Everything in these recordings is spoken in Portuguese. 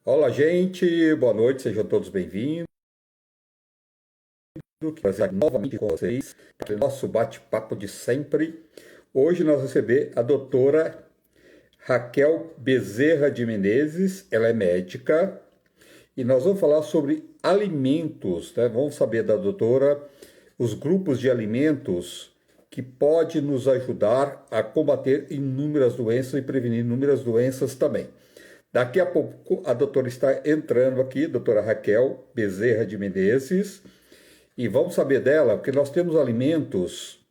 Olá, gente, boa noite, sejam todos bem-vindos. Que prazer estar novamente com vocês para o nosso bate-papo de sempre. Hoje nós recebemos a doutora Raquel Bezerra de Menezes, ela é médica, e nós vamos falar sobre alimentos, né? Vamos saber da doutora os grupos de alimentos que podem nos ajudar a combater inúmeras doenças e prevenir inúmeras doenças também. Daqui a pouco a doutora está entrando aqui, doutora Raquel Bezerra de Menezes, e vamos saber dela, porque nós temos alimentos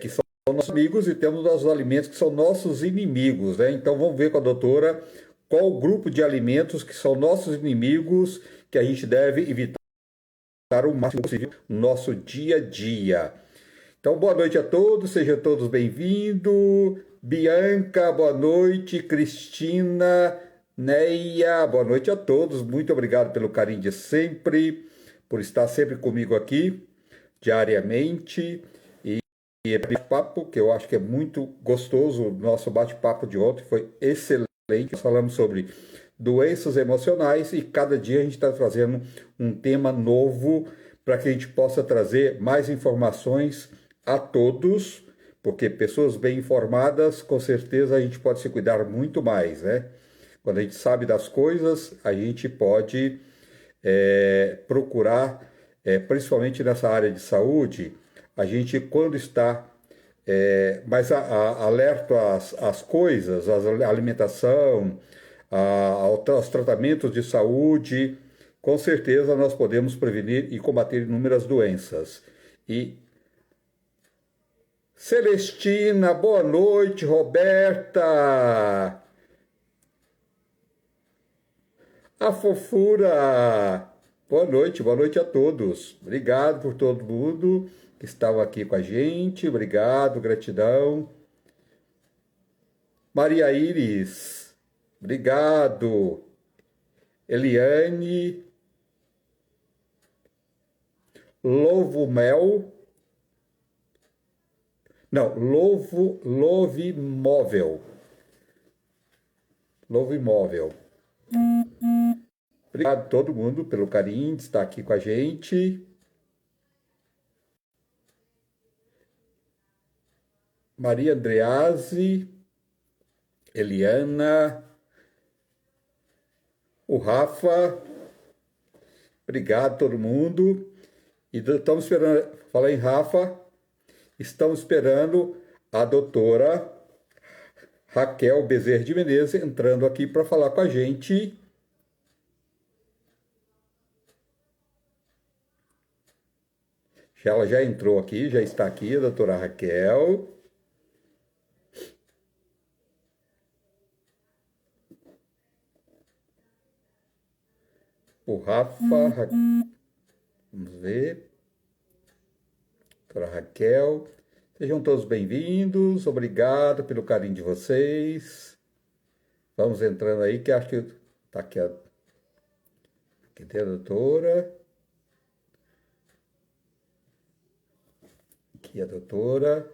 que são nossos amigos e temos nossos alimentos que são nossos inimigos, né? Então vamos ver com a doutora qual o grupo de alimentos que são nossos inimigos que a gente deve evitar o máximo possível no nosso dia a dia. Então, boa noite a todos, sejam todos bem-vindos. Bianca, boa noite. Cristina, Neia, boa noite a todos. Muito obrigado pelo carinho de sempre, por estar sempre comigo aqui, diariamente. E é bate-papo, que eu acho que é muito gostoso. O nosso bate-papo de ontem foi excelente. Nós falamos sobre doenças emocionais e cada dia a gente está trazendo um tema novo para que a gente possa trazer mais informações a todos, porque pessoas bem informadas, com certeza a gente pode se cuidar muito mais, né? Quando a gente sabe das coisas, a gente pode procurar, principalmente nessa área de saúde, a gente quando está mais alerta às coisas, à alimentação, aos tratamentos de saúde, com certeza nós podemos prevenir e combater inúmeras doenças. E Celestina, boa noite, Roberta, a fofura, boa noite a todos. Obrigado por todo mundo que estava aqui com a gente, obrigado, gratidão. Maria Iris, obrigado. Eliane, Louvo Mel, não, Louvo Imóvel. Louvo Imóvel. Obrigado a todo mundo pelo carinho de estar aqui com a gente. Maria Andreazzi, Eliana, o Rafa, obrigado a todo mundo. E estamos esperando, falar em Rafa, estamos esperando a doutora Raquel Bezerra de Menezes entrando aqui para falar com a gente. Ela já entrou aqui, já está aqui, a doutora Raquel. O Rafa, vamos ver. Doutora Raquel. Sejam todos bem-vindos, obrigado pelo carinho de vocês. Vamos entrando aí, que acho que está aqui aqui tem a doutora. Aqui a doutora.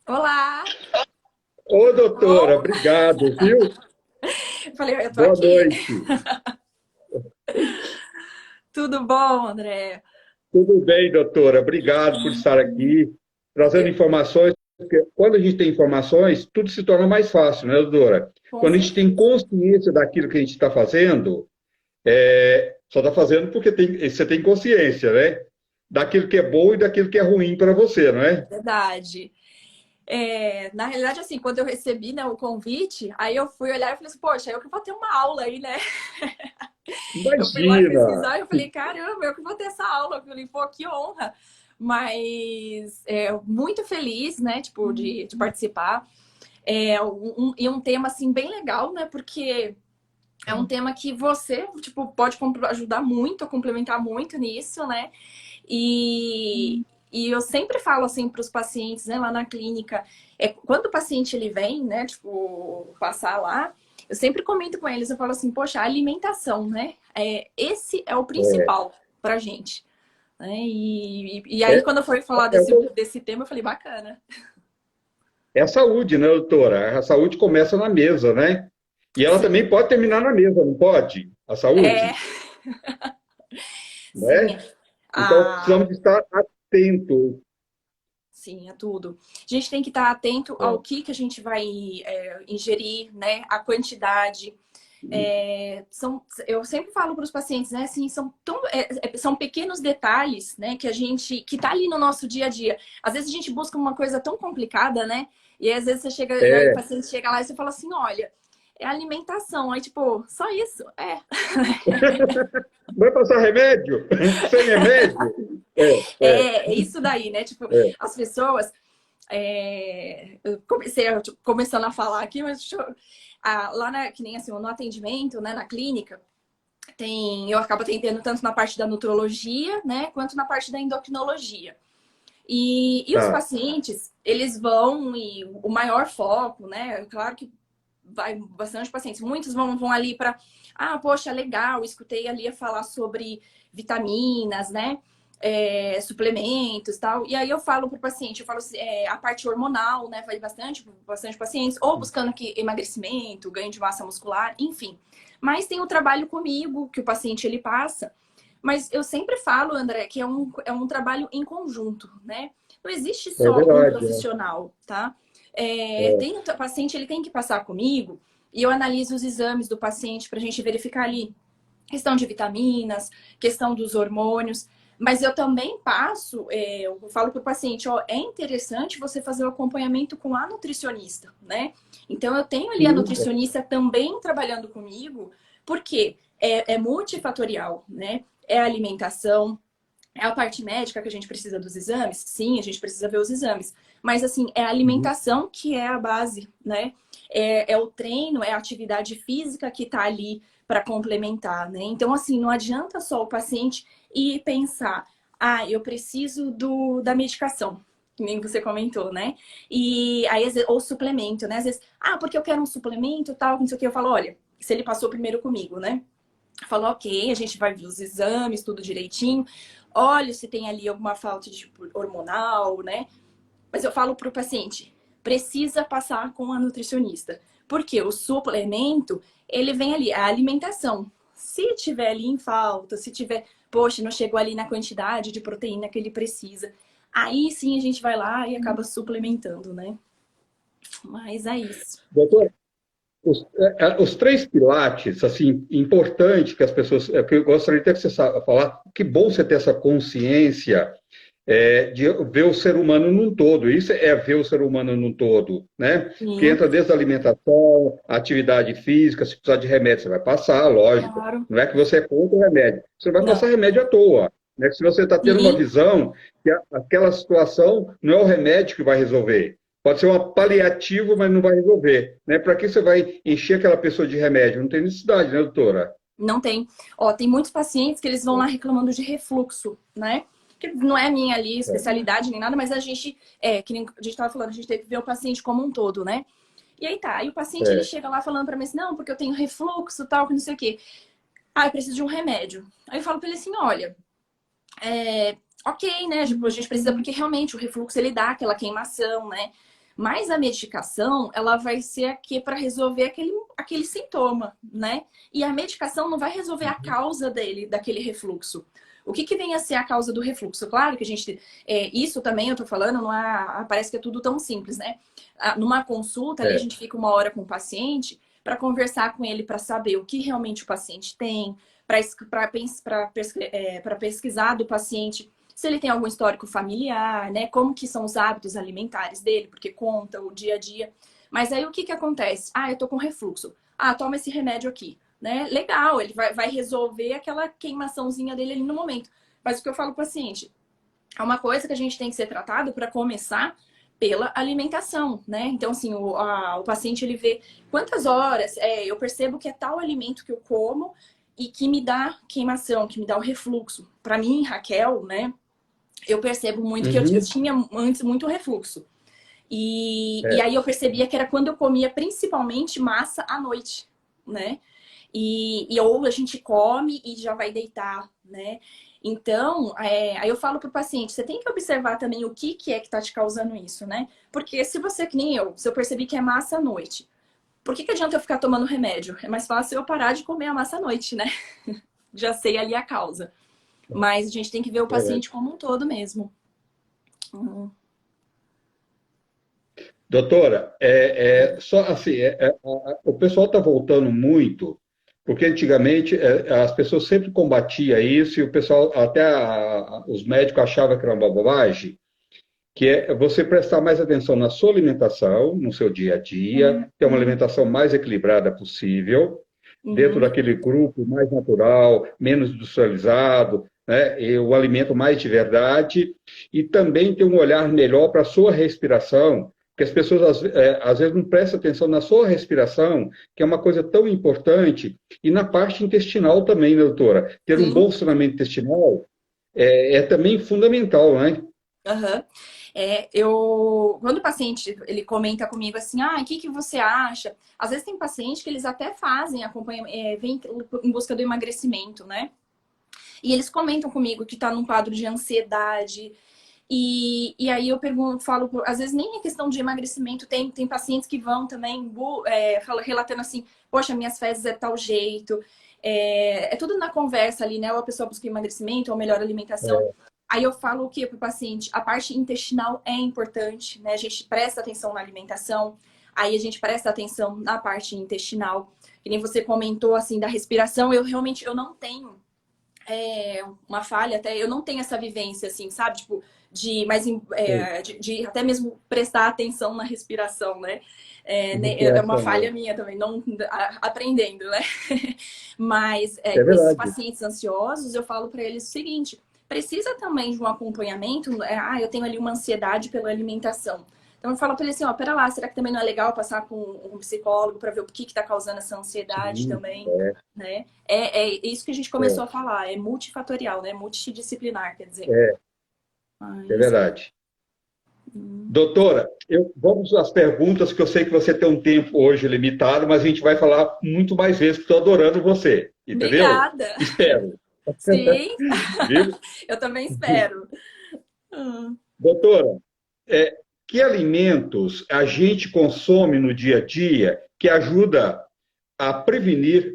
Olá! Ô, doutora, Bom, obrigado, viu? falei, eu tô Boa aqui. noite. Tudo bom, André? Tudo bem, doutora? Obrigado por estar aqui, trazendo Eu, informações, porque quando a gente tem informações, tudo se torna mais fácil, né, doutora? com Quando a gente tem certeza. consciência daquilo que a gente está fazendo, só está fazendo porque você tem consciência, né? Daquilo que é bom e daquilo que é ruim para você, não é? Verdade. Na realidade, assim, quando eu recebi, né, o convite, aí eu fui olhar e falei assim, poxa, eu que vou ter uma aula aí, né? Eu fui lá Imagina! pesquisar e eu falei, caramba, eu que vou ter essa aula. Eu falei, pô, que honra. Mas muito feliz, né, tipo, de participar. E um tema, assim, bem legal, né? Porque é um tema que você, tipo, pode ajudar muito, complementar muito nisso, né? E eu sempre falo assim para os pacientes, né, lá na clínica, quando o paciente ele vem, né, tipo, passar lá, eu sempre comento com eles, eu falo assim, poxa, a alimentação, né? Esse é o principal pra gente. Né? E aí, É, quando eu fui falar é, desse tema, eu falei, bacana. é a saúde, né, doutora? A saúde começa na mesa, né? E ela também Sim, pode terminar na mesa, não pode? A é, saúde, sim. né? Então, precisamos estar atentos. Sim, é tudo. A gente tem que estar atento ao É. que a gente vai ingerir, né? A quantidade. Eu sempre falo para os pacientes, né? Assim, são pequenos detalhes, né? Que a gente que tá ali no nosso dia a dia. Às vezes a gente busca uma coisa tão complicada, né? E aí, às vezes você chega, e aí o É. paciente chega lá e você fala assim, olha, é alimentação. Aí, tipo, só isso? É. Vai passar remédio? Sem remédio? É isso daí, né? Tipo, É. as pessoas. Eu comecei tipo, começando a falar aqui, mas lá que nem assim, no atendimento, né, na clínica, eu acabo atendendo tanto na parte da nutrologia, né, quanto na parte da endocrinologia. E os Tá. pacientes, eles vão, e o maior foco, né, claro que vai bastante pacientes, muitos vão ali para, poxa, legal, escutei ali a falar sobre vitaminas, né? Suplementos tal. E aí eu falo para o paciente, eu falo assim, a parte hormonal, né? Vai bastante pacientes, ou buscando aqui emagrecimento, ganho de massa muscular, enfim. Mas tem o trabalho comigo, que o paciente ele passa. Mas eu sempre falo, André, que é um trabalho em conjunto, né? Não existe É só um verdade. profissional, tá? O paciente ele tem que passar comigo e eu analiso os exames do paciente para a gente verificar ali questão de vitaminas, questão dos hormônios. Mas eu também passo, eu falo para o paciente, ó, é interessante você fazer o acompanhamento com a nutricionista, né? Então eu tenho ali a Sim, nutricionista também trabalhando comigo, porque é multifatorial, né? É a alimentação, é a parte médica que a gente precisa dos exames? Sim, a gente precisa ver os exames. Mas, assim, é a uhum. alimentação que é a base, né? É o treino, é a atividade física que tá ali para complementar, né? Então, assim, não adianta só o paciente ir pensar, eu preciso da medicação, que nem você comentou, né? E aí, ou suplemento, né? Às vezes, porque eu quero um suplemento, tal, não sei o que. Eu falo, olha, se ele passou primeiro comigo, né? Falou, ok, a gente vai ver os exames, tudo direitinho. Olha se tem ali alguma falta de tipo, hormonal, né? Mas eu falo para o paciente, precisa passar com a nutricionista. Porque o suplemento, ele vem ali, a alimentação. Se tiver ali em falta, se tiver, poxa, não chegou ali na quantidade de proteína que ele precisa, aí sim a gente vai lá e acaba suplementando, né? Mas é isso. Doutor, os três pilates, assim, importante que as pessoas, que eu gostaria até que você falar, que bom você ter essa consciência de ver o ser humano num todo. Isso é ver o ser humano num todo, né? Que Sim, entra desde a alimentação, a atividade física, se precisar de remédio, você vai passar, lógico. claro. Não é que você é contra o remédio, você não vai passar Não. remédio à toa. Né? Se você está tendo uma Sim, visão que aquela situação não é o remédio que vai resolver. Pode ser um paliativo, mas não vai resolver. Né? Para que você vai encher aquela pessoa de remédio? Não tem necessidade, né, doutora? não tem. Ó, tem muitos pacientes que eles vão lá reclamando de refluxo, né? Que não é minha ali especialidade nem nada, mas a gente, que nem a gente tava falando, a gente tem que ver o paciente como um todo, né? E aí tá, aí o paciente ele É. chega lá falando pra mim assim, não, porque eu tenho refluxo, tal, que não sei o quê. Eu preciso de um remédio. Aí eu falo pra ele assim, olha, ok, né? Tipo, a gente precisa, porque realmente o refluxo ele dá aquela queimação, né? Mas a medicação, ela vai ser aqui para resolver aquele sintoma, né? E a medicação não vai resolver a causa daquele refluxo. O que vem a ser a causa do refluxo? Claro que a gente. Isso também eu tô falando, não parece que é tudo tão simples, né? Numa consulta ali, a É. gente fica uma hora com o paciente para conversar com ele, para saber o que realmente o paciente tem, para pesquisar do paciente se ele tem algum histórico familiar, né? Como que são os hábitos alimentares dele, porque conta o dia a dia. Mas aí o que acontece? Eu tô com refluxo. Toma esse remédio aqui, né? Legal, ele vai resolver aquela queimaçãozinha dele ali no momento. Mas o que eu falo pro paciente, é uma coisa que a gente tem que ser tratado para começar pela alimentação, né? Então, assim, o paciente ele vê quantas horas eu percebo que é tal alimento que eu como e que me dá queimação, que me dá o refluxo. Para mim, Raquel, né? Eu percebo muito que eu Uhum. tinha antes muito refluxo. E É. aí eu percebia que era quando eu comia principalmente massa à noite. né? Ou a gente come e já vai deitar, né? Então, aí eu falo pro paciente, você tem que observar também o que é que tá te causando isso, né? Porque se você, que nem eu, se eu percebi que é massa à noite, por que adianta eu ficar tomando remédio? É mais fácil eu parar de comer a massa à noite, né? Já sei ali a causa. Mas a gente tem que ver o paciente como um todo mesmo. Doutora, só assim, o pessoal está voltando muito, porque antigamente as pessoas sempre combatiam isso e o pessoal, até os médicos achavam que era uma bobagem, que é você prestar mais atenção na sua alimentação, no seu dia a dia, ter uma alimentação mais equilibrada possível, dentro daquele grupo mais natural, menos industrializado, né, e o alimento mais de verdade, e também ter um olhar melhor para a sua respiração, porque as pessoas às vezes não prestam atenção na sua respiração, que é uma coisa tão importante, e na parte intestinal também, né, doutora? Ter um bom funcionamento intestinal é também fundamental, né? Uhum. Quando o paciente ele comenta comigo assim, o que você acha? Às vezes tem paciente que eles até fazem, vem em busca do emagrecimento, né? E eles comentam comigo que tá num quadro de ansiedade. E aí eu pergunto, às vezes nem é questão de emagrecimento, tem pacientes que vão também relatando assim, poxa, minhas fezes é tal jeito. É tudo na conversa ali, né? Ou a pessoa busca emagrecimento, ou melhor alimentação. Aí eu falo o que para o paciente? A parte intestinal é importante, né? A gente presta atenção na alimentação, aí a gente presta atenção na parte intestinal. Que nem você comentou, assim, da respiração, eu não tenho uma falha, até eu não tenho essa vivência, assim, sabe? Tipo, de até mesmo prestar atenção na respiração, né? É uma falha minha também, não aprendendo, né? Mas com esses pacientes ansiosos, eu falo para eles o seguinte: precisa também de um acompanhamento. Eu tenho ali uma ansiedade pela alimentação. Então eu falo para ele assim, pera lá, será que também não é legal passar com um psicólogo para ver o que está causando essa ansiedade também, né? É isso que a gente começou a falar, é multifatorial, né? Multidisciplinar, quer dizer. É verdade. Doutora, vamos às perguntas, que eu sei que você tem um tempo hoje limitado, mas a gente vai falar muito mais vezes, porque estou adorando você, entendeu? Obrigada. Espero. Sim, eu também espero. Doutora, que alimentos a gente consome no dia a dia que ajuda a prevenir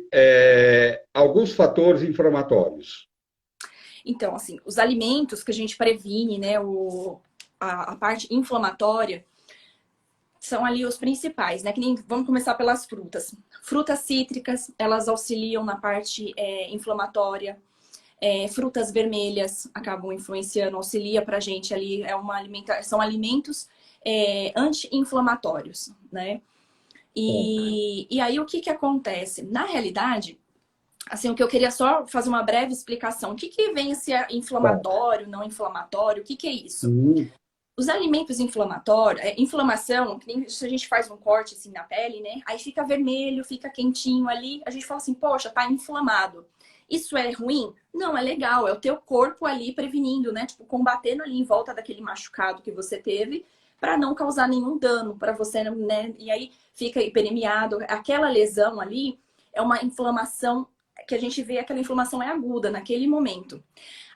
alguns fatores inflamatórios? Então, assim, os alimentos que a gente previne, né, a parte inflamatória, são ali os principais, né? Vamos começar pelas frutas. Frutas cítricas, elas auxiliam na parte inflamatória. Frutas vermelhas acabam influenciando, auxilia pra gente ali, são alimentos anti-inflamatórios, né? E aí o que acontece? Na realidade, assim, o que eu queria só fazer uma breve explicação. O que vem esse inflamatório, não inflamatório? O que é isso? Os alimentos inflamatórios, inflamação, se a gente faz um corte assim na pele, né? Aí fica vermelho, fica quentinho ali. A gente fala assim, poxa, tá inflamado. Isso é ruim? Não, é legal. É o teu corpo ali prevenindo, né? Tipo, combatendo ali em volta daquele machucado que você teve para não causar nenhum dano para você, né? E aí fica hiperemiado. Aquela lesão ali é uma inflamação que a gente vê, aquela inflamação é aguda naquele momento.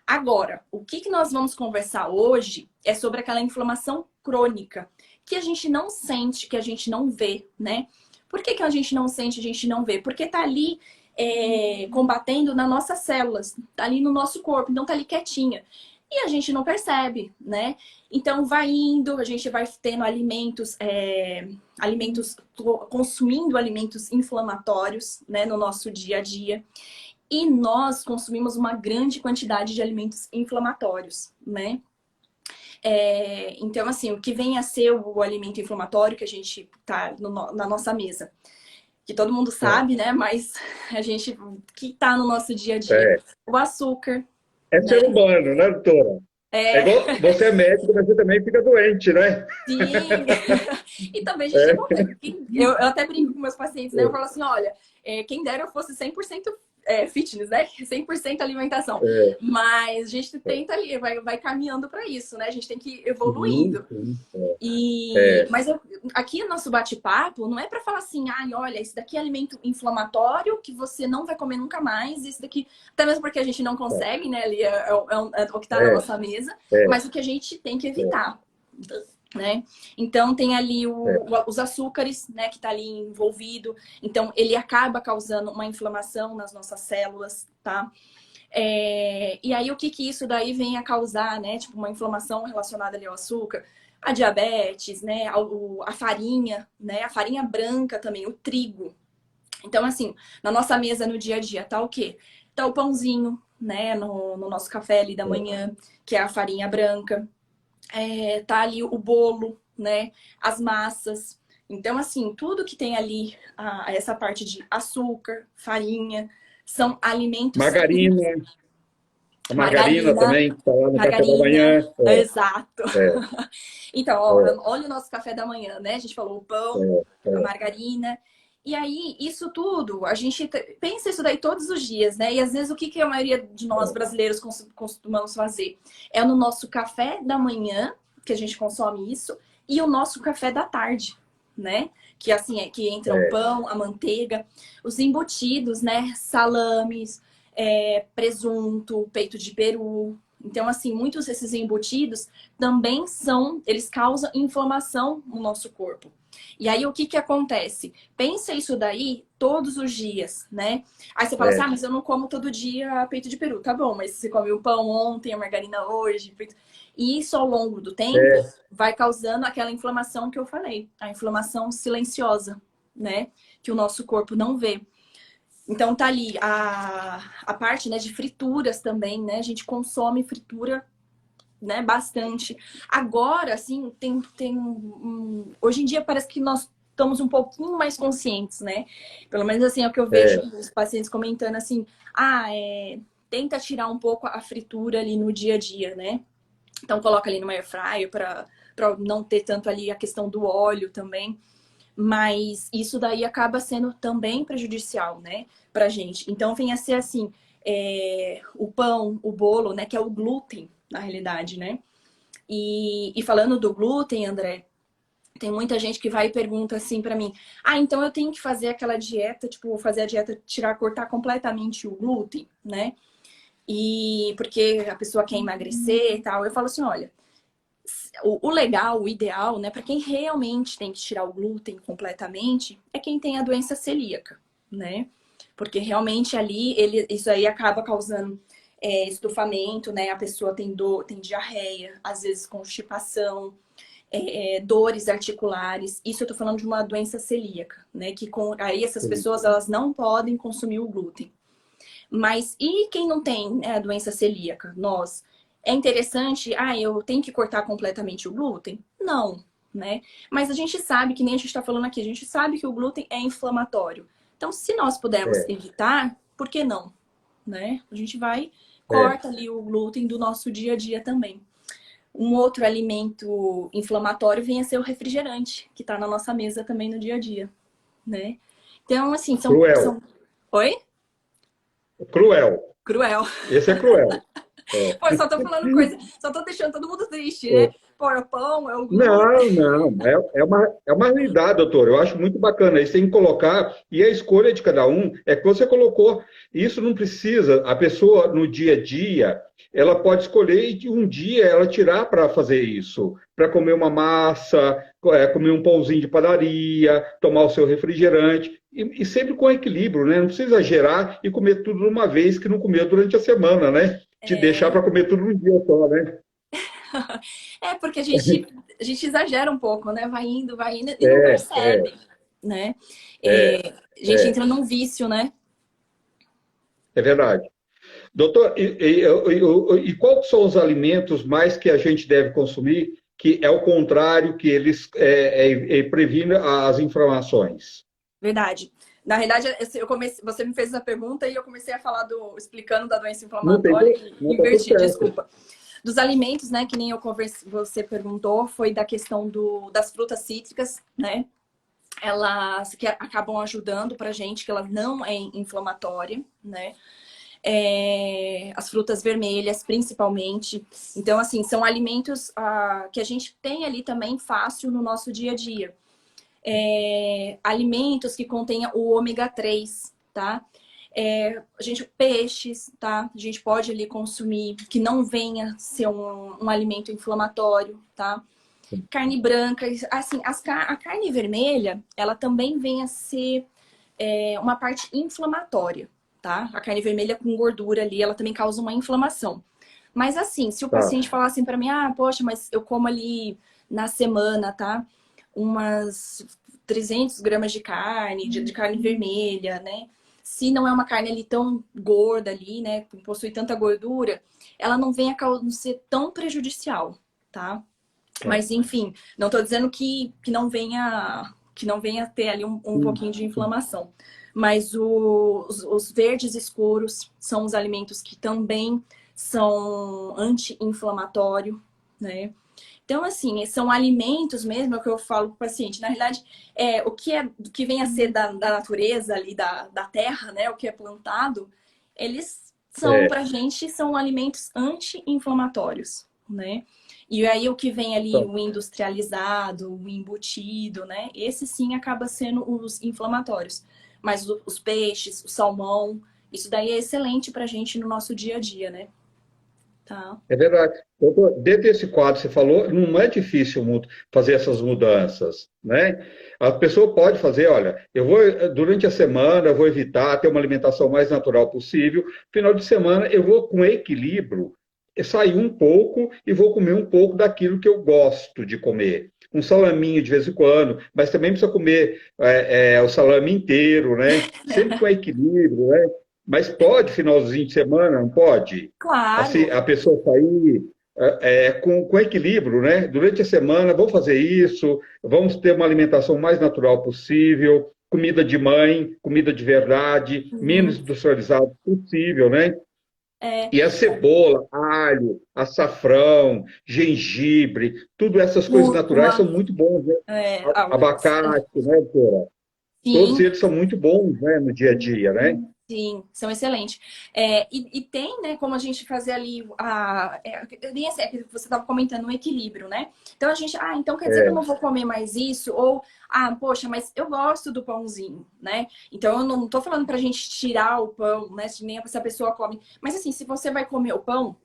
Agora, o que nós vamos conversar hoje é sobre aquela inflamação crônica, que a gente não sente, que a gente não vê, né? Por que a gente não sente, a gente não vê? Porque tá ali combatendo nas nossas células, tá ali no nosso corpo, então tá ali quietinha. E a gente não percebe, né? Então vai indo, a gente vai tendo consumindo alimentos inflamatórios, né, no nosso dia a dia. E nós consumimos uma grande quantidade de alimentos inflamatórios, né? Então, assim, o que vem a ser o alimento inflamatório que a gente tá na nossa mesa? Que todo mundo sabe, né? Mas a gente que tá no nosso dia a dia. O açúcar. É ser humano, né, doutora? Igual, você é médico, mas você também fica doente, né? Sim. E também a gente eu até brinco com meus pacientes, né? Eu falo assim, olha, Quem dera eu fosse 100% fitness, né? 100% alimentação. Mas a gente tenta ali, vai caminhando para isso, né? A gente tem que ir evoluindo. Mas aqui o nosso bate-papo não é para falar assim, olha, esse daqui é alimento inflamatório que você não vai comer nunca mais, esse daqui, até mesmo porque a gente não consegue, né? Ali é o que está na nossa mesa, mas o que a gente tem que evitar. Né? Então tem ali os açúcares, né, que tá ali envolvido. Então ele acaba causando uma inflamação nas nossas células, tá? E aí o que isso daí vem a causar, né? Tipo uma inflamação relacionada ali ao açúcar, a diabetes, né? A farinha, né? A farinha branca também, o trigo. Então assim, na nossa mesa no dia a dia tá o quê? Tá o pãozinho, né? No nosso café ali da manhã, que é a farinha branca. Tá ali o bolo, né? As massas. Então, assim, tudo que tem ali, essa parte de açúcar, farinha, são alimentos... Margarina. A margarina também, tá lá no café da manhã. Exato. Então, olha o nosso café da manhã, né? A gente falou o pão, a margarina. E aí, isso tudo, a gente pensa isso daí todos os dias, né? E às vezes o que a maioria de nós brasileiros costumamos fazer? É no nosso café da manhã, que a gente consome isso, e o nosso café da tarde, né? Que assim, que entra o pão, a manteiga, os embutidos, né? Salames, presunto, peito de peru. Então, assim, muitos desses embutidos também eles causam inflamação no nosso corpo. E aí, o que acontece? Pensa isso daí todos os dias, né? Aí você fala assim, mas eu não como todo dia peito de peru. Tá bom, mas você come o pão ontem, a margarina hoje. E isso, ao longo do tempo, vai causando aquela inflamação que eu falei. A inflamação silenciosa, né? Que o nosso corpo não vê. Então, tá ali a parte, né, de frituras também, né? A gente consome fritura, né, bastante. Agora, assim, hoje em dia parece que nós estamos um pouquinho mais conscientes, né? Pelo menos assim é o que eu vejo os pacientes comentando assim, tenta tirar um pouco a fritura ali no dia a dia, né? Então coloca ali no air fryer para não ter tanto ali a questão do óleo também. Mas isso daí acaba sendo também prejudicial, né, pra gente. Então vem a ser assim, o pão, o bolo, né, que é o glúten, na realidade, né? E falando do glúten, André, tem muita gente que vai e pergunta assim pra mim, então eu tenho que fazer aquela dieta, tipo, fazer a dieta, cortar completamente o glúten, né? E porque a pessoa quer emagrecer e tal. Eu falo assim, olha, o legal, o ideal, né, para quem realmente tem que tirar o glúten completamente, é quem tem a doença celíaca, né? Porque realmente ali, isso aí acaba causando estufamento, né? A pessoa tem dor, tem diarreia, às vezes constipação, dores articulares. Isso eu tô falando de uma doença celíaca, né? Que aí essas pessoas, elas não podem consumir o glúten. Mas e quem não tem, né, a doença celíaca? Nós. É interessante, eu tenho que cortar completamente o glúten? Não, né? Mas a gente sabe, que nem a gente está falando aqui, a gente sabe que o glúten é inflamatório. Então, se nós pudermos evitar, por que não? Né? A gente corta ali o glúten do nosso dia a dia também. Um outro alimento inflamatório vem a ser o refrigerante, que está na nossa mesa também no dia a dia, né? Então, assim, Cruel. Oi? Cruel. Cruel. Esse é cruel. Pô, eu só tô falando coisa, só tô deixando todo mundo triste, né? Pô, é o pão, é o glúten. Não. É uma realidade, doutor. Eu acho muito bacana. Isso tem que colocar, e a escolha de cada um é que você colocou. Isso não precisa, a pessoa no dia a dia, ela pode escolher e um dia ela tirar para fazer isso. Para comer uma massa, comer um pãozinho de padaria, tomar o seu refrigerante. E sempre com equilíbrio, né? Não precisa exagerar e comer tudo de uma vez que não comeu durante a semana, né? Te deixar para comer tudo num dia só, né? Porque a gente exagera um pouco, né? Vai indo e não percebe, né? A gente entra num vício, né? É verdade. Doutor, e quais são os alimentos mais que a gente deve consumir que é o contrário, que eles previnem as inflamações? Verdade. Na realidade, você me fez essa pergunta e eu comecei a falar explicando da doença inflamatória e inverti, desculpa. Dos alimentos, né, que nem você perguntou, foi da questão das frutas cítricas, né? elas que acabam ajudando pra gente, que ela não é inflamatória, né? As frutas vermelhas, principalmente. Então, assim, são alimentos que a gente tem ali também fácil no nosso dia a dia. Alimentos que contenham o ômega 3, tá? Peixes, tá? A gente pode ali consumir, que não venha ser um alimento inflamatório, tá? Carne branca, assim, a carne vermelha, ela também vem a ser uma parte inflamatória, tá? A carne vermelha com gordura ali, ela também causa uma inflamação. Mas assim, se o Tá. paciente falar assim para mim, poxa, mas eu como ali na semana, tá? Umas 300 gramas de carne, de carne vermelha, né? Se não é uma carne ali tão gorda ali, né? Possui tanta gordura, ela não vem a ser tão prejudicial, tá? Mas enfim, não estou dizendo que não venha ter ali um pouquinho de inflamação. Mas os verdes escuros são os alimentos que também são anti-inflamatório, né? Então, assim, são alimentos mesmo, é o que eu falo para o paciente. Na realidade, o que vem a ser da natureza ali, da terra, né? O que é plantado, eles são, É, pra gente, são alimentos anti-inflamatórios, né? E aí o que vem ali, então, o industrializado, o embutido, né? Esse sim acaba sendo os inflamatórios. Mas os peixes, o salmão, isso daí é excelente pra gente no nosso dia a dia, né? Tá. é verdade. Doutor, dentro desse quadro que você falou, não é difícil muito fazer essas mudanças, né? A pessoa pode fazer, olha, eu vou, durante a semana, eu vou evitar ter uma alimentação mais natural possível. Final de semana, eu vou com equilíbrio, sair um pouco e vou comer um pouco daquilo que eu gosto de comer. Um salaminho de vez em quando, mas também precisa comer o salame inteiro, né? Sempre com equilíbrio, né? Mas pode, finalzinho de semana, não pode? Assim, Claro. a pessoa sair com equilíbrio, né? Durante a semana, vamos fazer isso, vamos ter uma alimentação mais natural possível, comida de mãe, comida de verdade, menos Sim. industrializado possível, né? É, E a cebola, alho, açafrão, gengibre, tudo essas coisas naturais cúrcuma, são muito bons, né? é, Abacate, né, doutora? Todos sim. eles são muito bons, né, no dia a dia, né? Sim, são excelentes. E tem, né, como a gente fazer ali nem assim, é que você estava comentando um equilíbrio, né? Então a gente, então quer dizer que eu É, não vou comer mais isso? Ou, poxa, mas eu gosto do pãozinho, né? Então eu não tô falando pra gente tirar o pão, né? Se nem se a pessoa come. Mas assim, se você vai comer o pão,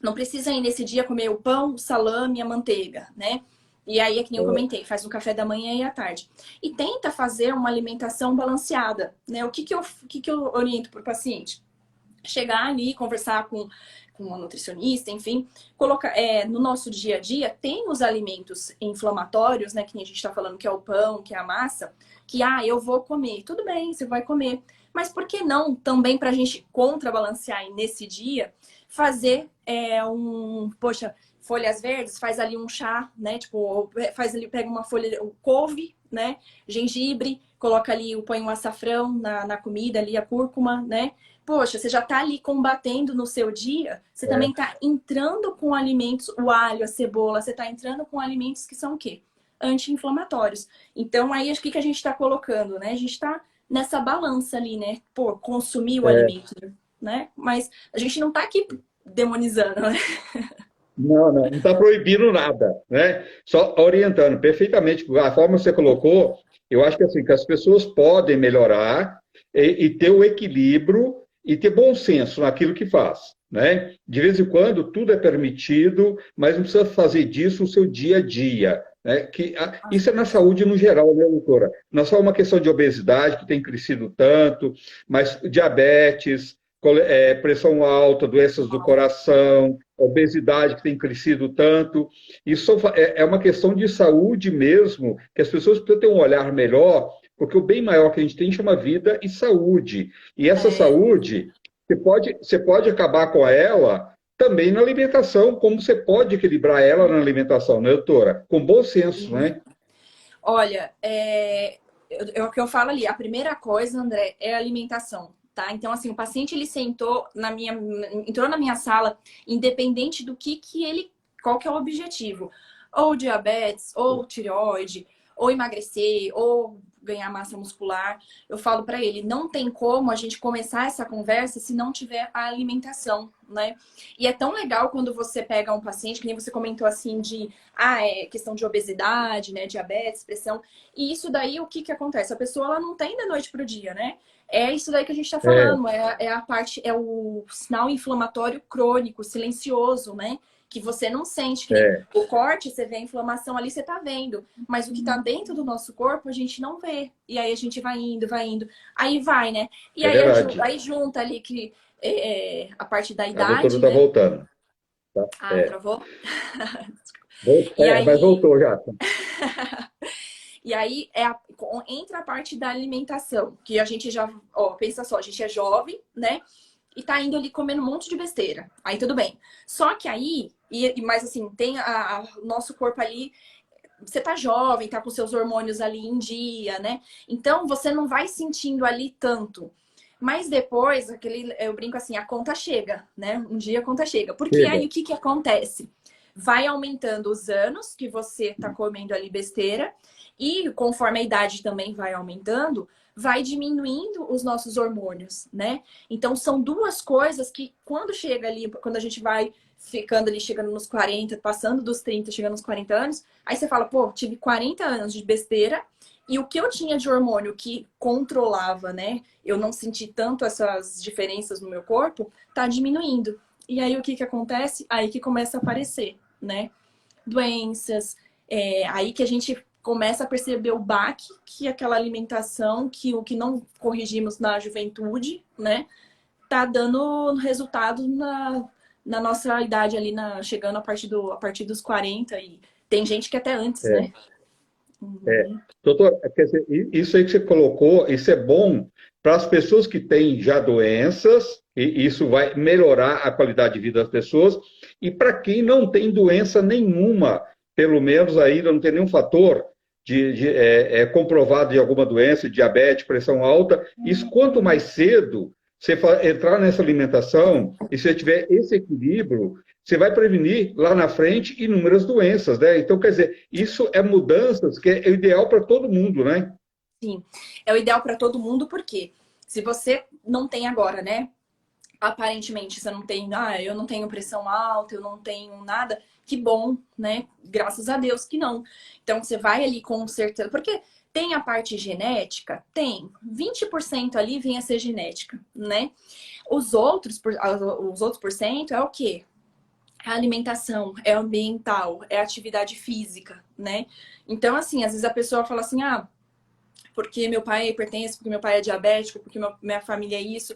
não precisa ir nesse dia comer o pão, o salame e a manteiga, né? E aí, é que nem eu é, comentei, faz no café da manhã e à tarde. E tenta fazer uma alimentação balanceada, né? O que que eu oriento para o paciente? Chegar ali, conversar com uma nutricionista, enfim, colocar no nosso dia a dia, tem os alimentos inflamatórios, né? Que nem a gente está falando que é o pão, que é a massa, que eu vou comer. Tudo bem, você vai comer. Mas por que não também para a gente contrabalancear nesse dia, fazer poxa, folhas verdes, faz ali um chá, né? Tipo, faz ali, pega uma folha, o couve, né? Gengibre, coloca ali, põe um açafrão na comida ali, a cúrcuma, né? Poxa, você já tá ali combatendo no seu dia, você também é. tá entrando com alimentos, o alho, a cebola, você tá entrando com alimentos que são o quê? Anti-inflamatórios. Então, aí, o que que a gente tá colocando, né? A gente tá nessa balança ali, né? Pô, consumir o É. alimento, né? Mas a gente não tá aqui demonizando, né? Não, não, não está proibindo nada, né? Só orientando perfeitamente. A forma que você colocou, eu acho que assim, que as pessoas podem melhorar e ter o equilíbrio e ter bom senso naquilo que faz, né? De vez em quando tudo é permitido, mas não precisa fazer disso o seu dia a dia, né? Isso é na saúde no geral, né, doutora? Não é só uma questão de obesidade que tem crescido tanto, mas diabetes, pressão alta, doenças do coração, obesidade que tem crescido tanto. Isso é uma questão de saúde mesmo, que as pessoas precisam ter um olhar melhor, porque o bem maior que a gente tem chama vida e saúde. E essa É, saúde, você pode acabar com ela também na alimentação, como você pode equilibrar ela na alimentação, né, doutora? Com bom senso, né? olha, é o que eu falo ali. A primeira coisa, André, é a alimentação, tá? Então, assim, o paciente ele entrou na minha sala, independente do que ele, qual que é o objetivo, ou diabetes, ou tireoide, ou emagrecer, ou ganhar massa muscular, eu falo para ele, não tem como a gente começar essa conversa se não tiver a alimentação, né? E é tão legal quando você pega um paciente, que nem você comentou assim de, é questão de obesidade, né, diabetes, pressão, e isso daí, o que que acontece? A pessoa, ela não tem da noite pro dia, né? É isso daí que a gente está É, falando, é a parte, é o sinal inflamatório crônico, silencioso, né? Que você não sente, que nem é, o corte, você vê a inflamação ali, você tá vendo. Mas o que tá dentro do nosso corpo, a gente não vê. E aí a gente vai indo, vai indo. Aí vai, né? E é aí, verdade. aí junta ali que a parte da A doutora idade, está né? voltando. Tá? Ah, É. travou? E É, mas aí, voltou já. e aí entra a parte da alimentação, que a gente já, ó, pensa só, a gente é jovem, né? E tá indo ali comendo um monte de besteira. Aí tudo bem. Só que aí, mas assim, tem o nosso corpo ali, você tá jovem, tá com seus hormônios ali em dia, né? Então você não vai sentindo ali tanto. Mas depois, eu brinco assim, a conta chega, né? Um dia a conta chega. Porque Chega. aí o que que acontece? Vai aumentando os anos que você tá comendo ali besteira e conforme a idade também vai aumentando, vai diminuindo os nossos hormônios, né? Então são duas coisas que quando chega ali, quando a gente vai ficando ali, chegando nos 40, passando dos 30, chegando nos 40 anos, aí você fala, pô, tive 40 anos de besteira e o que eu tinha de hormônio que controlava, né? Eu não senti tanto essas diferenças no meu corpo, tá diminuindo. E aí o que que acontece? Aí que começa a aparecer, né? Doenças, aí que a gente começa a perceber o baque que aquela alimentação, que o que não corrigimos na juventude, né? Tá dando resultado na nossa idade ali, chegando a partir dos 40 e tem gente que até antes, É. né? É, Uhum. doutor, quer dizer, isso aí que você colocou, isso é bom para as pessoas que têm já doenças, e isso vai melhorar a qualidade de vida das pessoas, e para quem não tem doença nenhuma, pelo menos ainda não tem nenhum fator comprovado de alguma doença, diabetes, pressão alta, isso quanto mais cedo você entrar nessa alimentação, e se você tiver esse equilíbrio, você vai prevenir lá na frente inúmeras doenças, né? Então, quer dizer, isso é mudanças que é ideal para todo mundo, né? Sim, é o ideal para todo mundo, porque se você não tem agora, né? Aparentemente você não tem, eu não tenho pressão alta, eu não tenho nada, que bom, né? Graças a Deus que não. Então você vai ali com certeza, porque tem a parte genética, tem 20% ali vem a ser genética, né? Os outros por cento é o quê? É a alimentação, é ambiental, é atividade física, né? Então, assim, às vezes a pessoa fala assim, porque meu pai pertence, porque meu pai é diabético, porque minha família é isso.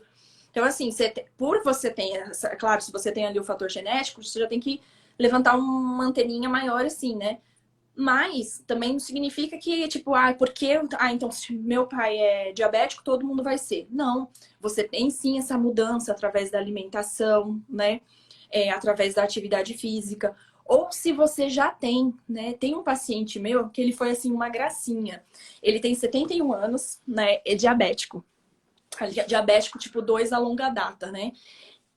Então, assim, por você ter, claro, se você tem ali o fator genético, você já tem que levantar uma anteninha maior, assim, né? Mas também não significa que, tipo, então se meu pai é diabético, todo mundo vai ser. Não, você tem sim essa mudança através da alimentação, né? Através da atividade física. Ou se você já tem, né? Tem um paciente meu que ele foi, assim, uma gracinha. Ele tem 71 anos, né? É diabético. Diabético tipo 2 a longa data, né?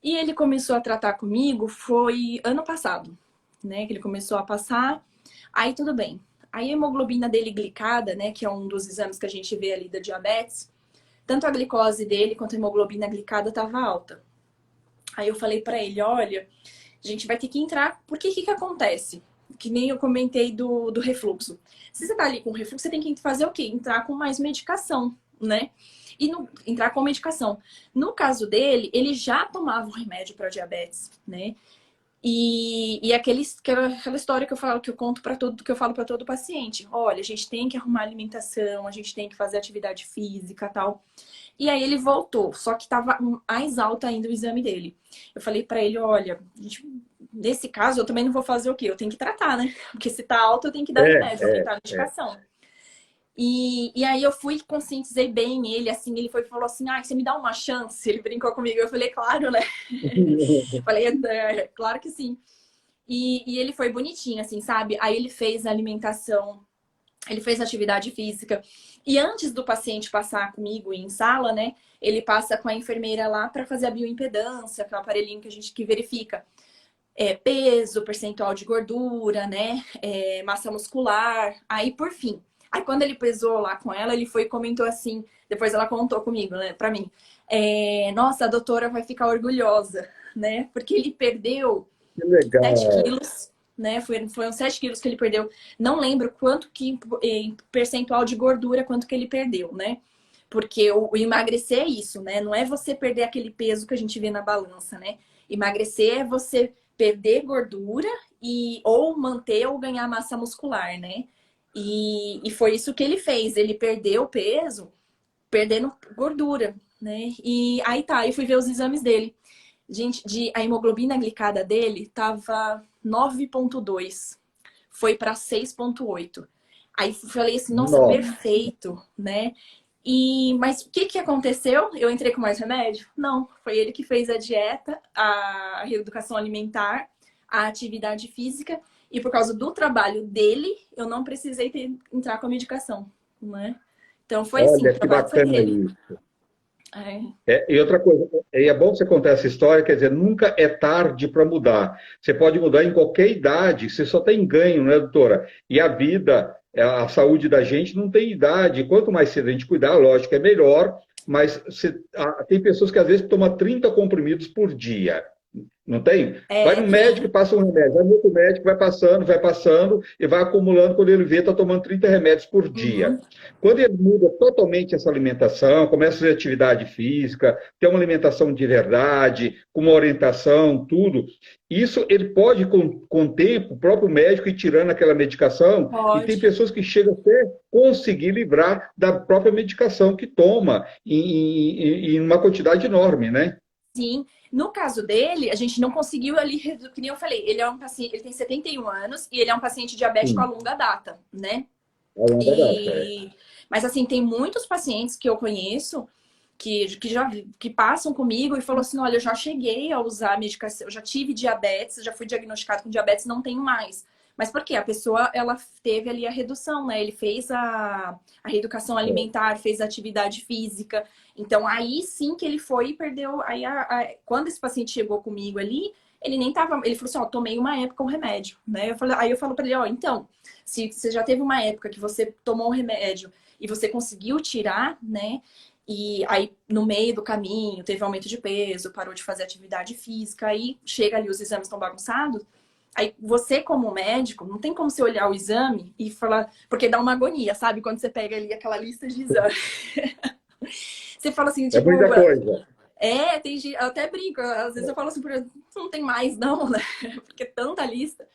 E ele começou a tratar comigo foi ano passado, né? Que ele começou a passar. Aí tudo bem. Aí a hemoglobina dele glicada, né? Que é um dos exames que a gente vê ali da diabetes. Tanto a glicose dele quanto a hemoglobina glicada estava alta. Aí eu falei para ele, olha, a gente vai ter que entrar. Porque o que acontece? Que nem eu comentei do refluxo. Se você tá ali com refluxo, você tem que fazer o quê? Entrar com mais medicação, né? Entrar com medicação. No caso dele, ele já tomava um remédio para diabetes, né? E aquela história que eu falo, que eu conto para todo, que eu falo para todo paciente. Olha, a gente tem que arrumar alimentação, a gente tem que fazer atividade física, tal. E aí ele voltou, só que estava mais alto ainda o exame dele. Eu falei para ele, olha, nesse caso eu também não vou fazer o quê? Eu tenho que tratar, né? Porque se tá alto eu tenho que dar remédio, É, aumentar a é. medicação. E aí eu fui, conscientizei bem ele, assim, ele foi falou assim, você me dá uma chance? Ele brincou comigo, eu falei, claro, né? Falei, claro que sim. E ele foi bonitinho, assim, sabe? Aí ele fez a alimentação, ele fez atividade física. E antes do paciente passar comigo em sala, né? Ele passa com a enfermeira lá para fazer a bioimpedância, que é o aparelhinho que a gente que verifica peso, percentual de gordura, né? Massa muscular. Aí, por fim, Aí quando ele pesou lá com ela, ele foi e comentou assim, depois ela contou comigo, né, pra mim. Nossa, a doutora vai ficar orgulhosa, né? Porque ele perdeu Que 7 legal. quilos, né? Foram 7 quilos que ele perdeu. Não lembro quanto que em percentual de gordura, quanto que ele perdeu, né? Porque o emagrecer é isso, né? Não é você perder aquele peso que a gente vê na balança, né? Emagrecer é você perder gordura ou manter ou ganhar massa muscular, né? E foi isso que ele fez. Ele perdeu peso, perdendo gordura, né? E aí tá, eu fui ver os exames dele. Gente, a hemoglobina glicada dele tava 9,2, foi para 6,8. Aí falei assim, nossa, Nossa, perfeito, né? Mas o que que aconteceu? Eu entrei com mais remédio? Não, foi ele que fez a dieta, a reeducação alimentar, a atividade física, e por causa do trabalho dele, eu não precisei entrar com a medicação, né? Então foi assim, o olha que trabalho foi bacana dele. isso. É, E outra coisa, é bom você contar essa história, quer dizer, nunca é tarde para mudar. Você pode mudar em qualquer idade, você só tem ganho, né, doutora? E a vida, saúde da gente não tem idade. Quanto mais cedo a gente cuidar, lógico, é melhor, mas tem pessoas que às vezes tomam 30 comprimidos por dia. Não tem? Vai no médico e tem. passa um remédio. Vai no outro médico, vai passando e vai acumulando. Quando ele vê, está tomando 30 remédios por dia. Uhum. Quando ele muda totalmente essa alimentação, começa a fazer atividade física, ter uma alimentação de verdade, com uma orientação, tudo, isso ele pode, com o tempo, o próprio médico ir tirando aquela medicação, e tem Pode. pessoas que chegam até conseguir livrar da própria medicação que toma, em uma quantidade enorme, né? Sim. No caso dele, a gente não conseguiu ali, que nem eu falei, ele é um paciente, ele tem 71 anos e ele é um paciente diabético a Sim, longa data, né? ao longo da data, é. Mas assim, tem muitos pacientes que eu conheço que passam comigo e falam assim, olha, eu já cheguei a usar medicação, eu já tive diabetes, já fui diagnosticado com diabetes, não tenho mais. Mas por quê? A pessoa, ela teve ali a redução, né? Ele fez a reeducação É. alimentar, fez a atividade física. Então, aí sim que ele foi e perdeu. Aí, quando esse paciente chegou comigo ali, ele nem tava. Ele falou assim: ó, tomei uma época um remédio, né? Aí eu falo pra ele: ó, então, se você já teve uma época que você tomou um remédio e você conseguiu tirar, né? E aí, no meio do caminho, teve aumento de peso, parou de fazer atividade física, aí chega ali, os exames estão bagunçados. Aí você, como médico, não tem como você olhar o exame e falar. Porque dá uma agonia, sabe? Quando você pega ali aquela lista de exames. Você fala assim, É tipo, muita coisa. eu até brinco, às vezes eu falo assim, não tem mais não, né? Porque tanta lista.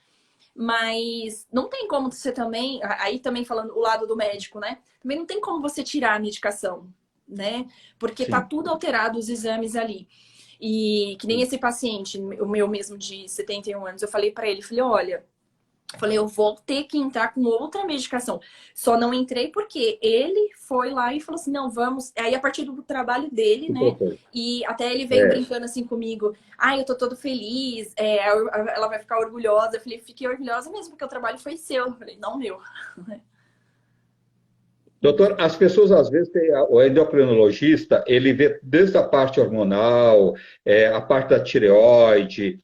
Mas não tem como você também, aí também falando o lado do médico, né? Também não tem como você tirar a medicação, né? Porque tá Sim. tudo alterado os exames ali. E que nem esse paciente, o meu mesmo de 71 anos, eu falei pra ele, falei, olha, eu vou ter que entrar com outra medicação. Só não entrei porque ele foi lá e falou assim: não, vamos. Aí, a partir do trabalho dele, né? Importante. E até ele veio É. brincando assim comigo: eu tô todo feliz, ela vai ficar orgulhosa. Eu falei: fiquei orgulhosa mesmo, porque o trabalho foi seu. Eu falei: não, meu. Doutor, as pessoas às vezes têm o endocrinologista, ele vê desde a parte hormonal, a parte da tireoide,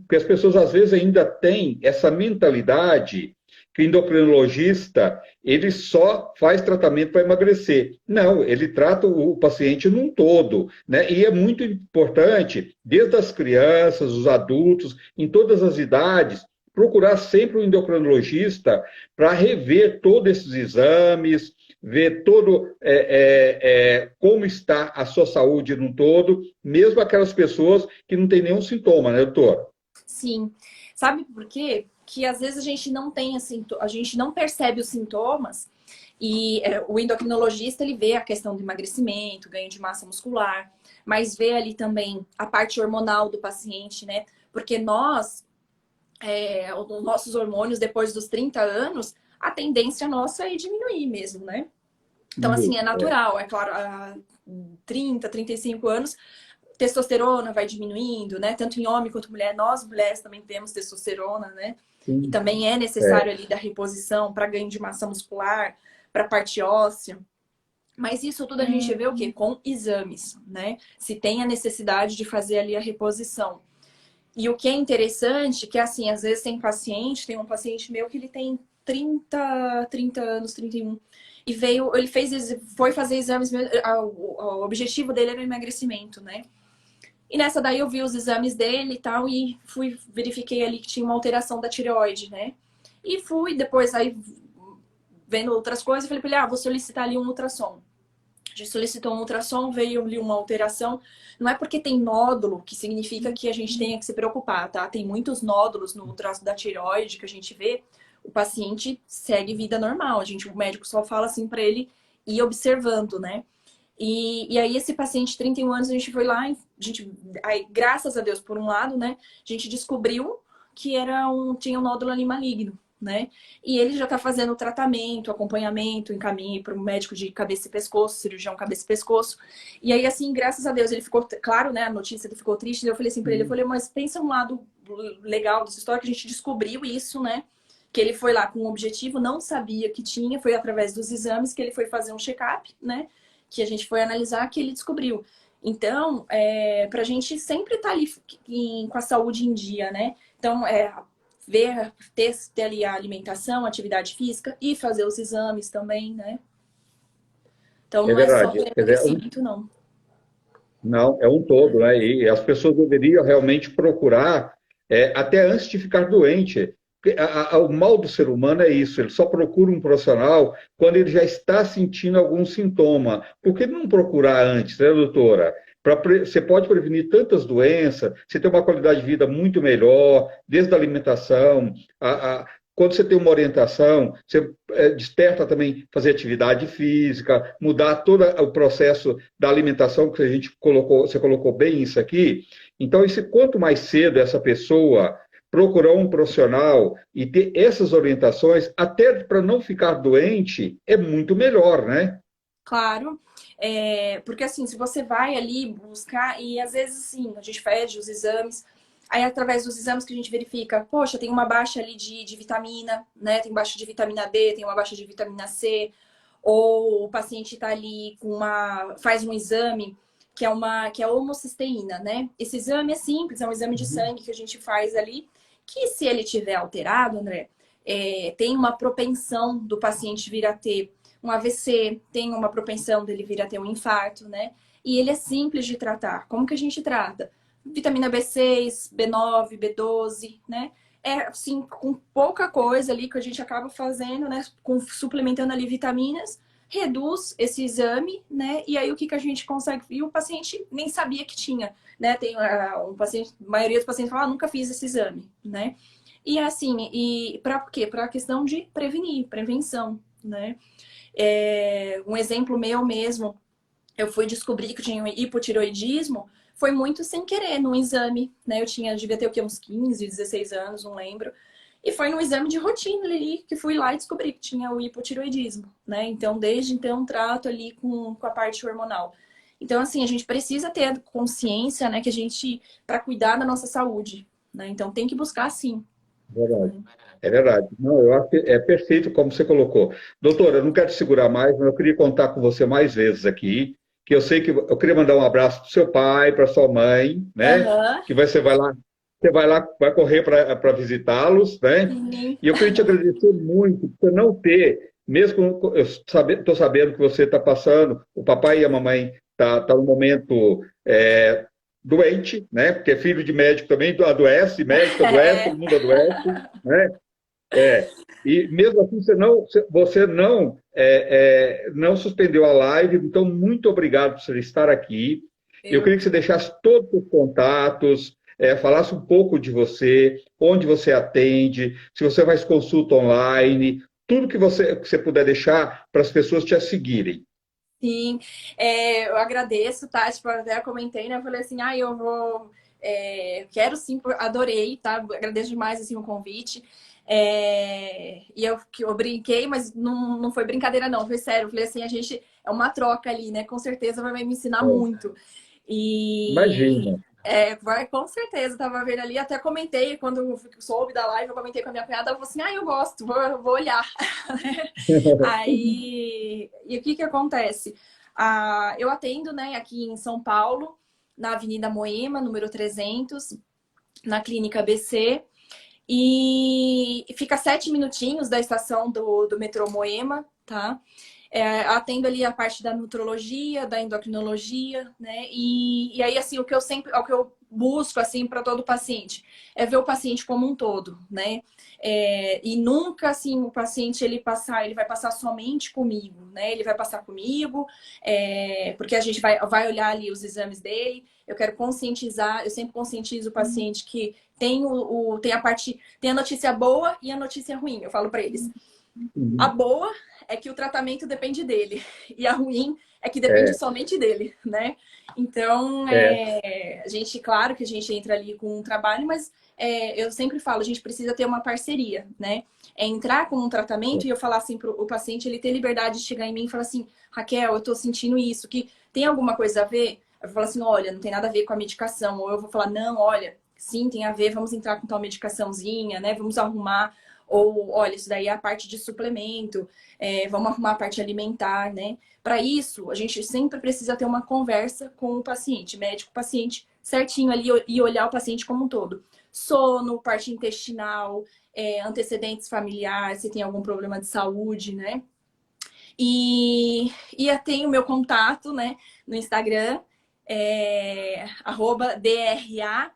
porque as pessoas às vezes ainda têm essa mentalidade que o endocrinologista ele só faz tratamento para emagrecer. Não, ele trata o paciente num todo, né? E é muito importante, desde as crianças, os adultos, em todas as idades, procurar sempre um endocrinologista para rever todos esses exames, ver todo como está a sua saúde num todo, mesmo aquelas pessoas que não têm nenhum sintoma, né, doutor? Sim. Sabe por quê? Que às vezes a gente não tem assim, a gente não percebe os sintomas e o endocrinologista ele vê a questão do emagrecimento, ganho de massa muscular, mas vê ali também a parte hormonal do paciente, né? Porque os nossos hormônios depois dos 30 anos, a tendência nossa é diminuir mesmo, né? Então, assim, é natural, é claro, a 30, 35 anos, testosterona vai diminuindo, né? Tanto em homem quanto mulher. Nós, mulheres, também temos testosterona, né? E Sim. também é necessário ali da reposição para ganho de massa muscular, para parte óssea. Mas isso tudo a gente vê o quê? Com exames, né? Se tem a necessidade de fazer ali a reposição. E o que é interessante, que assim, às vezes tem um paciente meu que ele tem 30 anos, 31. E veio, ele foi fazer exames, o objetivo dele era o emagrecimento, né? E nessa daí eu vi os exames dele e tal, e verifiquei ali que tinha uma alteração da tireoide, né? E fui, depois aí, vendo outras coisas, falei pra ele, vou solicitar ali um ultrassom. A gente solicitou um ultrassom, veio ali uma alteração. Não é porque tem nódulo que significa que a gente tenha que se preocupar, tá? Tem muitos nódulos no ultrassom da tireoide que a gente vê, o paciente segue vida normal. O médico só fala assim pra ele ir observando, né? E aí esse paciente de 31 anos, a gente foi lá, aí, graças a Deus, por um lado, né? A gente descobriu que tinha um nódulo ali maligno, né? E ele já tá fazendo tratamento, acompanhamento, encaminho para o médico de cabeça e pescoço, cirurgião cabeça e pescoço. E aí, assim, graças a Deus, ele ficou, claro, né? A notícia ele ficou triste. Eu falei assim pra ele, eu falei, mas pensa um lado legal dessa história, que a gente descobriu isso, né? Que ele foi lá com um objetivo, não sabia que tinha, foi através dos exames que ele foi fazer um check-up, né? Que a gente foi analisar, que ele descobriu. Então, pra gente sempre estar ali com a saúde em dia, né? Então, ter ali a alimentação, a atividade física e fazer os exames também, né? Então, É não é só verdade. o Quer dizer, emagrecimento, não. não, é um todo, né? E as pessoas deveriam realmente procurar, até antes de ficar doente. Porque o mal do ser humano é isso, ele só procura um profissional quando ele já está sentindo algum sintoma. Por que não procurar antes, né, doutora? Você pode prevenir tantas doenças, você tem uma qualidade de vida muito melhor, desde a alimentação, quando você tem uma orientação, você desperta também fazer atividade física, mudar todo o processo da alimentação que a gente colocou, você colocou bem isso aqui. Então, quanto mais cedo essa pessoa procurar um profissional e ter essas orientações, até para não ficar doente, é muito melhor, né? Claro, porque assim, se você vai ali buscar, e às vezes assim, a gente faz os exames, aí através dos exames que a gente verifica, poxa, tem uma baixa ali de vitamina, né? Tem baixa de vitamina D, tem uma baixa de vitamina C, ou o paciente tá ali faz um exame que é a homocisteína, né? Esse exame é simples, é um exame de sangue que a gente faz ali, que se ele tiver alterado, André, tem uma propensão do paciente vir a ter um AVC, tem uma propensão dele vir a ter um infarto, né? E ele é simples de tratar. Como que a gente trata? Vitamina B6, B9, B12, né? Assim, com pouca coisa ali que a gente acaba fazendo, né? Suplementando ali vitaminas, reduz esse exame, né? E aí o que a gente consegue? E o paciente nem sabia que tinha, né? Tem um paciente, a maioria dos pacientes fala, nunca fiz esse exame, né? E assim, e para quê? Para a questão de prevenção, né? Um exemplo meu mesmo, eu fui descobrir que eu tinha um hipotiroidismo, foi muito sem querer, num exame, né? Devia ter o quê? Uns 15, 16 anos, não lembro. E foi num exame de rotina ali que fui lá e descobri que tinha o hipotiroidismo, né? Então, desde então, trato ali com a parte hormonal. Então, assim, a gente precisa ter consciência, né, que para cuidar da nossa saúde, né? Então, tem que buscar sim. Verdade. É verdade. Não, eu acho que é perfeito como você colocou. Doutora, eu não quero te segurar mais, mas eu queria contar com você mais vezes aqui, que eu sei que eu queria mandar um abraço para o seu pai, para sua mãe, né? Aham, Que você vai lá, vai correr para visitá-los, né? sim. E eu queria te agradecer muito por não ter, mesmo eu estou sabendo que você está passando, o papai e a mamãe tá no momento doente, né? Porque filho de médico também adoece, médico adoece, todo mundo adoece, né? E mesmo assim você não suspendeu a live, então muito obrigado por você estar aqui. Eu Eu queria que você deixasse todos os contatos, falasse um pouco de você, onde você atende, se você faz consulta online, tudo que você puder deixar para as pessoas te seguirem. Sim, eu agradeço, tá? Tipo, eu até comentei, né? Eu falei assim, eu vou. Quero sim, adorei, tá? Agradeço demais assim, o convite. Que eu brinquei, mas não foi brincadeira, não, foi sério. Eu falei assim, a gente é uma troca ali, né? Com certeza vai me ensinar muito. E Imagina. vai, com certeza, tava vendo ali, até comentei quando eu soube da live, eu comentei com a minha cunhada, ela falou assim, eu gosto, vou olhar. Aí, e o que acontece? Eu atendo, né, aqui em São Paulo, na Avenida Moema, número 300, na Clínica ABC. E fica 7 minutinhos da estação do metrô Moema, tá? Atendo ali a parte da nutrologia, da endocrinologia, né? E aí, assim, o que eu busco, assim, para todo paciente é ver o paciente como um todo, né? E nunca, assim, o paciente, ele vai passar somente comigo, né? Ele vai passar comigo, porque a gente vai olhar ali os exames dele. Eu quero conscientizar, eu sempre conscientizo o paciente que tem a notícia boa e a notícia ruim. Eu falo para eles. A boa é que o tratamento depende dele. E a ruim é que depende somente dele, né? Então, claro que a gente entra ali com um trabalho, mas eu sempre falo, a gente precisa ter uma parceria, né? Entrar com um tratamento e eu falar assim pro o paciente, ele ter liberdade de chegar em mim e falar assim, Raquel, eu tô sentindo isso, que tem alguma coisa a ver? Eu vou falar assim, olha, não tem nada a ver com a medicação. Ou eu vou falar, não, olha, sim, tem a ver, vamos entrar com tal medicaçãozinha, né? Vamos arrumar. Ou, olha, isso daí é a parte de suplemento, vamos arrumar a parte alimentar, né? Para isso, a gente sempre precisa ter uma conversa com o paciente, médico-paciente, certinho ali e olhar o paciente como um todo. Sono, parte intestinal, antecedentes familiares, se tem algum problema de saúde, né? E eu tenho o meu contato, né, no Instagram, @DRA,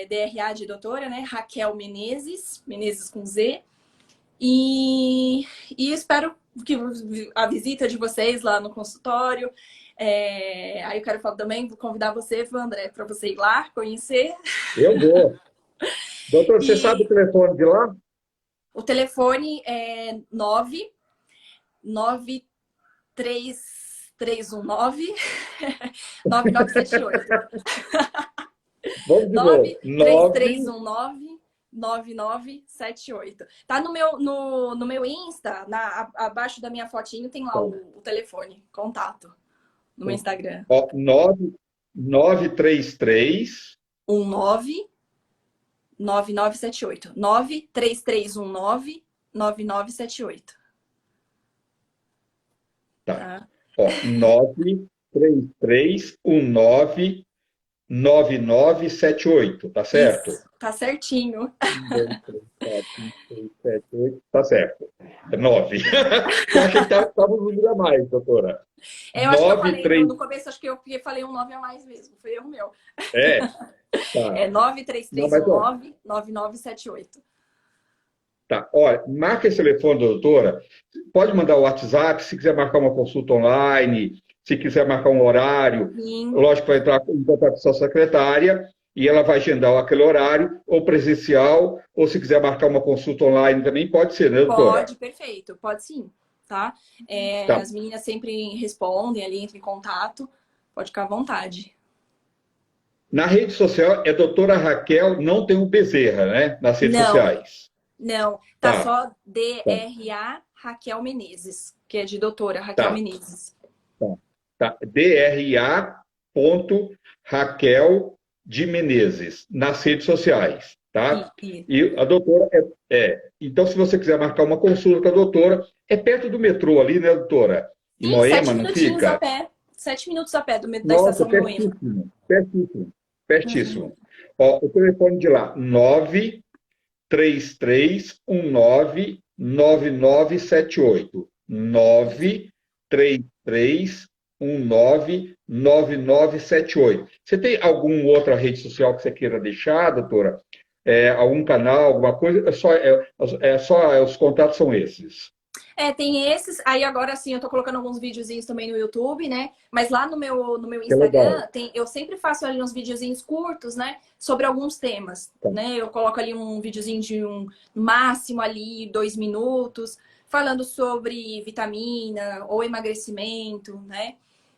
DRA de doutora, né? Raquel Menezes, Menezes com Z. E espero que a visita de vocês lá no consultório. Aí eu quero falar também, vou convidar você, André, para você ir lá conhecer. Eu vou. Doutor, você sabe o telefone de lá? O telefone é 99319 9978. Vamos de novo. 93319 9978. Tá no meu Insta, abaixo da minha fotinho, tem lá o telefone, contato, no meu Instagram. 933 19 9978. 93319 9978. Tá. 933199978, tá certo? Isso, tá certinho. 1, 2, 3, 4, 5, 6, 7, 8, tá certo. 9. Eu achei que estava um número a mais, doutora. Eu acho que eu falei, no começo, acho que eu falei um 9 a mais mesmo, foi erro meu. Tá. 93319 9978. Tá, olha, marca esse telefone da doutora, pode mandar o WhatsApp, se quiser marcar uma consulta online, se quiser marcar um horário, lógico, vai entrar em contato com a sua secretária e ela vai agendar aquele horário, ou presencial, ou se quiser marcar uma consulta online também, pode ser, né, doutora? Pode, perfeito, pode sim, tá? Tá. As meninas sempre respondem ali, entram em contato, pode ficar à vontade. Na rede social é doutora Raquel, não tem o Bezerra, né? Nas redes sociais. Não, tá só DRA Raquel Menezes, que é de doutora Raquel Menezes. Tá. DRA.Raquel de Menezes, nas redes sociais, tá? E a doutora então, se você quiser marcar uma consulta com a doutora, é perto do metrô ali, né, doutora? Em Moema, não fica? A pé. 7 minutos a pé da estação de Moema. Pertíssimo. Ó, o telefone de lá, 933199978. 933199978. Você tem alguma outra rede social que você queira deixar, doutora? Algum canal, alguma coisa? Os contatos são esses. Tem esses. Aí agora sim, eu tô colocando alguns videozinhos também no YouTube, né? Mas lá no meu Instagram, eu sempre faço ali uns videozinhos curtos, né? Sobre alguns temas, né? Eu coloco ali um videozinho de no máximo ali 2 minutos, falando sobre vitamina ou emagrecimento, né?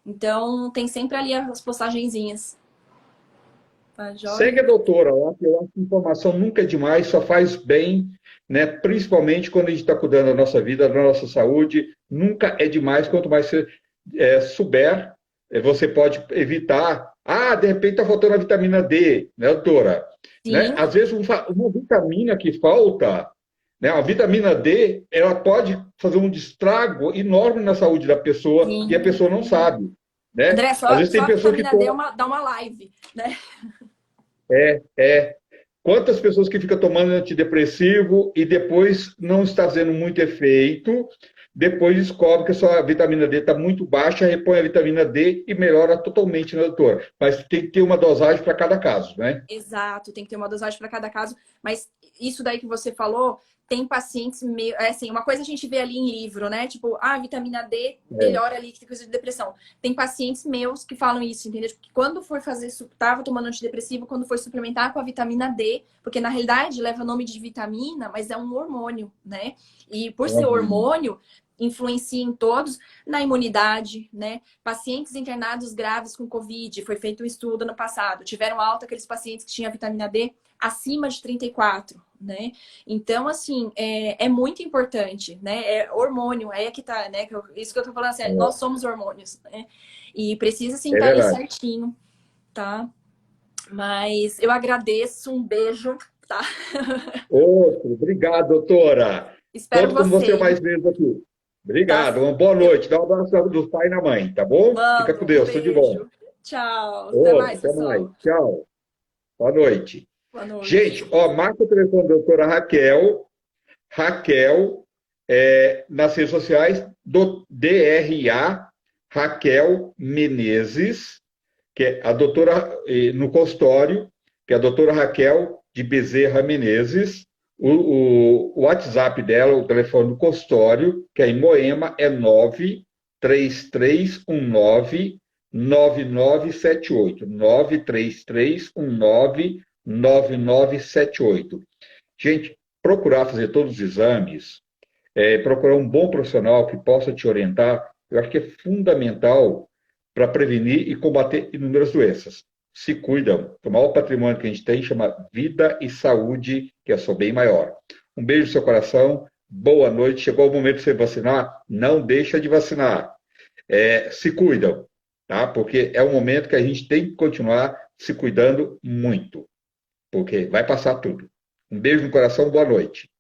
Então, tem sempre ali as postagenzinhas. Tá, segue a doutora lá, que eu acho que informação nunca é demais, só faz bem, né? Principalmente quando a gente está cuidando da nossa vida, da nossa saúde, nunca é demais. Quanto mais você souber, você pode evitar. De repente está faltando a vitamina D, né, doutora? Né? Às vezes uma vitamina que falta, né, a vitamina D, ela pode fazer um estrago enorme na saúde da pessoa e a pessoa não sabe. Né? André, às vezes tem pessoa que dá uma live, né? Quantas pessoas que ficam tomando antidepressivo e depois não está fazendo muito efeito, depois descobre que a sua vitamina D está muito baixa, repõe a vitamina D e melhora totalmente, né, doutor? Mas tem que ter uma dosagem para cada caso, né? Exato, tem que ter uma dosagem para cada caso, mas isso daí que você falou, tem pacientes meio, é assim, uma coisa a gente vê ali em livro, né? Tipo, a vitamina D É. melhora ali que coisa de depressão. Tem pacientes meus que falam isso, entendeu? Tipo, que quando for fazer, tava tomando antidepressivo, quando foi suplementar com a vitamina D, porque na realidade leva o nome de vitamina, mas é um hormônio, né? E por ser Uhum. hormônio, influencia em todos na imunidade, né? Pacientes internados graves com Covid, foi feito um estudo no passado, tiveram alta aqueles pacientes que tinham vitamina D acima de 34, né? Então, assim, é muito importante, né? É hormônio, é que tá, né? Isso que eu tô falando, assim, nós somos hormônios, né? E precisa, assim, É estar ali verdade. certinho, tá? Mas eu agradeço, um beijo, tá? Outro. Obrigado, doutora. Espero Conto com você você, mais vezes aqui. tá? Obrigado. Uma boa noite. Dá um abraço do pai e na mãe, tá bom? Fica com Mando um Deus. Tudo de bom. beijo. Tchau. Até Outro. mais, Até mais. pessoal. Tchau. Boa noite. Boa noite. Gente, ó, marca o telefone da doutora Raquel. Raquel, nas redes sociais, do DRA, Raquel Menezes, que é a doutora, no consultório, que é a doutora Raquel de Bezerra Menezes. O WhatsApp dela, o telefone do consultório, que é em Moema, é 93319 9978. 93319 9978. Gente, procurar fazer todos os exames, procurar um bom profissional que possa te orientar, eu acho que é fundamental para prevenir e combater inúmeras doenças. Se cuidam. O maior patrimônio que a gente tem chama vida e saúde, que é só bem maior. Um beijo no seu coração, boa noite. Chegou o momento de você vacinar, não deixa de vacinar. Se cuidam, tá? Porque é um momento que a gente tem que continuar se cuidando muito, porque vai passar tudo. Um beijo no coração, boa noite.